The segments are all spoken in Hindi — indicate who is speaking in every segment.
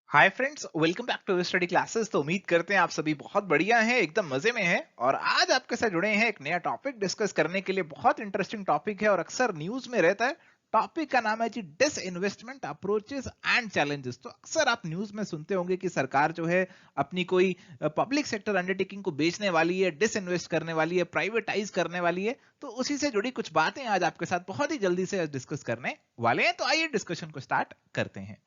Speaker 1: Hi friends, welcome back to study classes. तो उम्मीद करते हैं आप सभी बहुत बढ़िया हैं, एकदम मजे में हैं। और आज आपके साथ जुड़े हैं एक नया टॉपिक डिस्कस करने के लिए। बहुत इंटरेस्टिंग टॉपिक है और अक्सर न्यूज में रहता है। टॉपिक का नाम है जी disinvestment approaches and challenges. तो अक्सर आप न्यूज में सुनते होंगे कि सरकार जो है अपनी कोई पब्लिक सेक्टर अंडरटेकिंग को बेचने वाली है, डिस इन्वेस्ट करने वाली है, प्राइवेटाइज करने वाली है। तो उसी से जुड़ी कुछ बातें आज आपके साथ बहुत ही जल्दी से डिस्कस करने वाले हैं। तो आइए डिस्कशन को स्टार्ट करते हैं।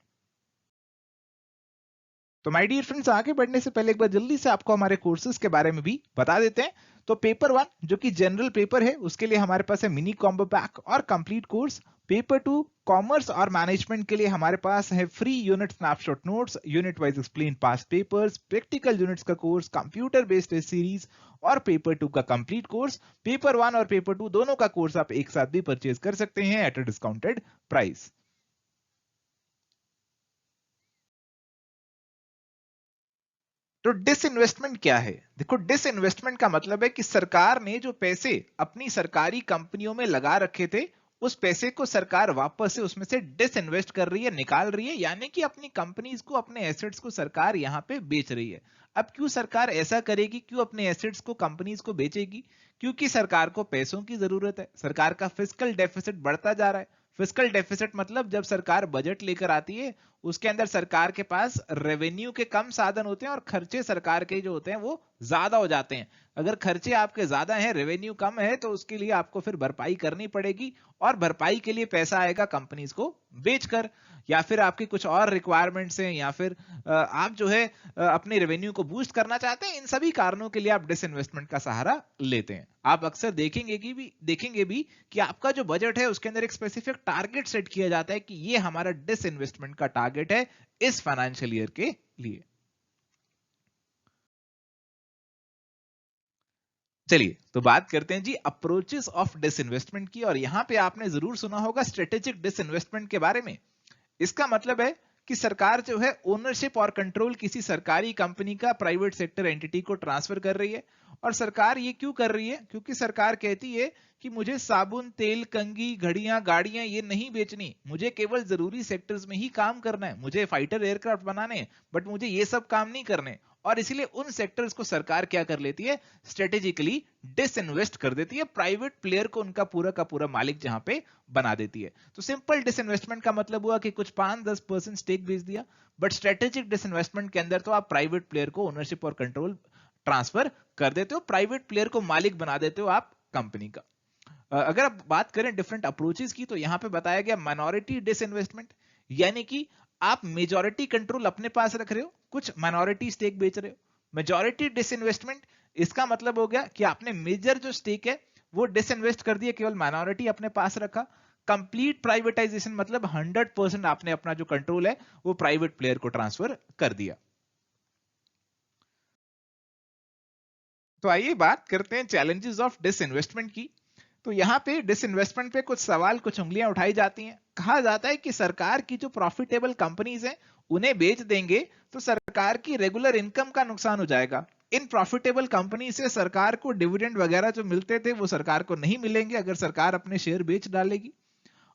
Speaker 1: तो माय डियर फ्रेंड्स, आगे बढ़ने से पहले एक बार जल्दी से आपको हमारे कोर्सेज के बारे में भी बता देते हैं। तो पेपर 1 जो कि जनरल पेपर है, उसके लिए हमारे पास है मिनी कॉम्बो पैक और कंप्लीट कोर्स। पेपर 2 कॉमर्स और मैनेजमेंट के लिए हमारे पास है free unit snapshot notes, unit wise explain past papers, practical units का course, computer based test series और पेपर 2 का कंप्लीट कोर्स। पेपर 1 और पेपर 2 दोनों का कोर्स आप एक साथ भी परचेज कर सकते हैं एट अ डिस्काउंटेड प्राइस। तो डिसइन्वेस्टमेंट क्या है? देखो, डिसइन्वेस्टमेंट का मतलब है कि सरकार ने जो पैसे अपनी सरकारी कंपनियों में लगा रखे थे, उस पैसे को सरकार वापस से उसमें से डिसइन्वेस्ट कर रही है, निकाल रही है। यानी कि अपनी कंपनीज को, अपने एसेट्स को सरकार यहां पे बेच रही है। अब क्यों सरकार ऐसा करेगी, क्यों अपने एसेट्स को, कंपनीज को बेचेगी? क्योंकि सरकार को पैसों की जरूरत है। सरकार का फिस्कल डेफिसिट बढ़ता जा रहा है। फिस्कल डेफिसिट मतलब जब सरकार बजट लेकर आती है, उसके अंदर सरकार के पास रेवेन्यू के कम साधन होते हैं और खर्चे सरकार के जो होते हैं वो ज्यादा हो जाते हैं। अगर खर्चे आपके ज्यादा हैं, रेवेन्यू कम है, तो उसके लिए आपको फिर भरपाई करनी पड़ेगी। और भरपाई के लिए पैसा आएगा कंपनीज को बेचकर, या फिर आपकी कुछ और रिक्वायरमेंट्स हैं, या फिर आप जो है अपने रेवेन्यू को बूस्ट करना चाहते हैं। इन सभी कारणों के लिए आप डिसइन्वेस्टमेंट का सहारा लेते हैं। आप अक्सर देखेंगे भी कि आपका जो बजट है उसके अंदर एक स्पेसिफिक टारगेट सेट किया जाता है कि ये हमारा डिसइन्वेस्टमेंट का टारगेट है इस फाइनेंशियल ईयर के लिए। चलिए तो बात करते हैं जी अप्रोचेस ऑफ डिसइन्वेस्टमेंट की। और यहां पे आपने जरूर सुना होगा स्ट्रेटेजिक डिसइन्वेस्टमेंट के बारे में। इसका मतलब है कि सरकार जो है ओनरशिप और कंट्रोल किसी सरकारी कंपनी का प्राइवेट सेक्टर एंटिटी को ट्रांसफर कर रही है। और सरकार ये क्यों कर रही है? क्योंकि सरकार कहती है कि मुझे साबुन, तेल, कंघी, घड़ियां, गाड़ियां ये नहीं बेचनी, मुझे केवल जरूरी सेक्टर्स में ही काम करना है। मुझे फाइटर एयरक्राफ्ट बनाने हैं, बट मुझे ये सब काम नहीं करने। और इसीलिए उन सेक्टर्स को सरकार क्या कर लेती है? स्ट्रेटेजिकली डिसइन्वेस्ट कर देती है, प्राइवेट प्लेयर को उनका पूरा का पूरा मालिक जहां पे बना देती है। तो सिंपल डिसइन्वेस्टमेंट का मतलब हुआ कि कुछ 5-10% स्टेक बेच दिया। बट स्ट्रेटेजिक डिसइन्वेस्टमेंट के अंदर तो आप प्राइवेट प्लेयर को ओनरशिप और कंट्रोल ट्रांसफर कर देते हो, प्राइवेट प्लेयर को मालिक बना देते हो आप कंपनी का। अगर आप बात करें डिफरेंट अप्रोचेस की, तो यहां पे बताया गया माइनॉरिटी डिसइन्वेस्टमेंट, यानी कि आप मेजॉरिटी कंट्रोल अपने पास रख रहे हो, कुछ माइनॉरिटी स्टेक बेच रहे हो। मेजॉरिटी डिसइन्वेस्टमेंट, इसका मतलब हो गया कि आपने मेजर जो स्टेक है वो डिसइन्वेस्ट कर दिया, केवल माइनॉरिटी अपने पास रखा। कंप्लीट प्राइवेटाइजेशन मतलब 100% आपने अपना जो कंट्रोल है वो प्राइवेट प्लेयर को ट्रांसफर कर दिया। तो आइए बात करते हैं चैलेंजेस ऑफ डिसइन्वेस्टमेंट की। तो यहाँ पे डिसइन्वेस्टमेंट पे कुछ सवाल, कुछ उंगलियां उठाई जाती हैं। कहा जाता है कि सरकार की जो प्रॉफिटेबल कंपनीज हैं उन्हें बेच देंगे तो सरकार की रेगुलर इनकम का नुकसान हो जाएगा। इन प्रॉफिटेबल कंपनी से सरकार को डिविडेंड वगैरह जो मिलते थे वो सरकार को नहीं मिलेंगे अगर सरकार अपने शेयर बेच डालेगी।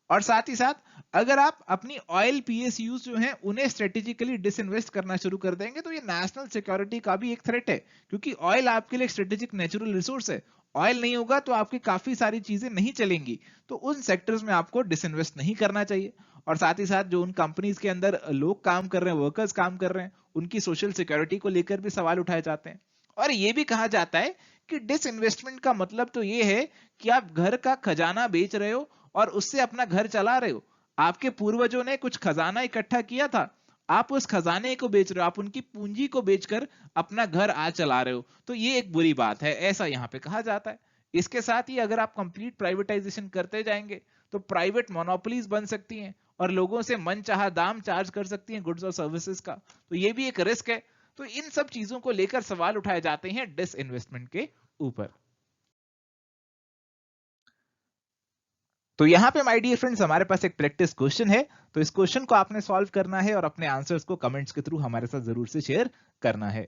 Speaker 1: और साथ ही साथ अगर आप अपनी ऑयल पीएसयूज जो हैं उन्हें स्ट्रेटेजिकली डिसइन्वेस्ट करना शुरू कर देंगे तो ये नेशनल सिक्योरिटी का भी एक थ्रेट है, क्योंकि ऑयल आपके लिए एक स्ट्रेटेजिक नेचुरल रिसोर्स है। ऑयल नहीं होगा तो आपकी काफी सारी चीजें नहीं चलेंगी। तो उन सेक्टर्स में आपको डिसइन्वेस्ट नहीं करना चाहिए। और साथ ही साथ जो उन कंपनीज के अंदर लोग काम कर रहे हैं, वर्कर्स काम कर रहे हैं, उनकी सोशल सिक्योरिटी को लेकर भी सवाल उठाए जाते हैं। और ये भी कहा जाता है कि डिसइन्वेस्टमेंट का मतलब तो ये है कि आप घर का खजाना बेच रहे हो और उससे अपना घर चला रहे हो। आपके पूर्वजों ने कुछ खजाना इकट्ठा किया था, आप उस खजाने को बेच रहे हो, आप उनकी पूंजी को बेचकर अपना घर आज चला रहे हो। तो ये एक बुरी बात है, ऐसा यहां पे कहा जाता है। इसके साथ ही अगर आप कंप्लीट प्राइवेटाइजेशन करते जाएंगे तो प्राइवेट मोनोपोलीज बन सकती हैं और लोगों से मनचाहा दाम चार्ज कर सकती हैं गुड्स और सर्विसेज का। तो ये भी एक रिस्क है। तो इन सब चीजों को लेकर सवाल उठाए जाते हैं डिसइन्वेस्टमेंट के ऊपर। तो यहाँ पे माय डियर फ्रेंड्स हमारे पास एक प्रैक्टिस क्वेश्चन है। तो इस क्वेश्चन को आपने सॉल्व करना है और अपने आंसर्स को कमेंट्स के थ्रू हमारे साथ जरूर से शेयर करना है।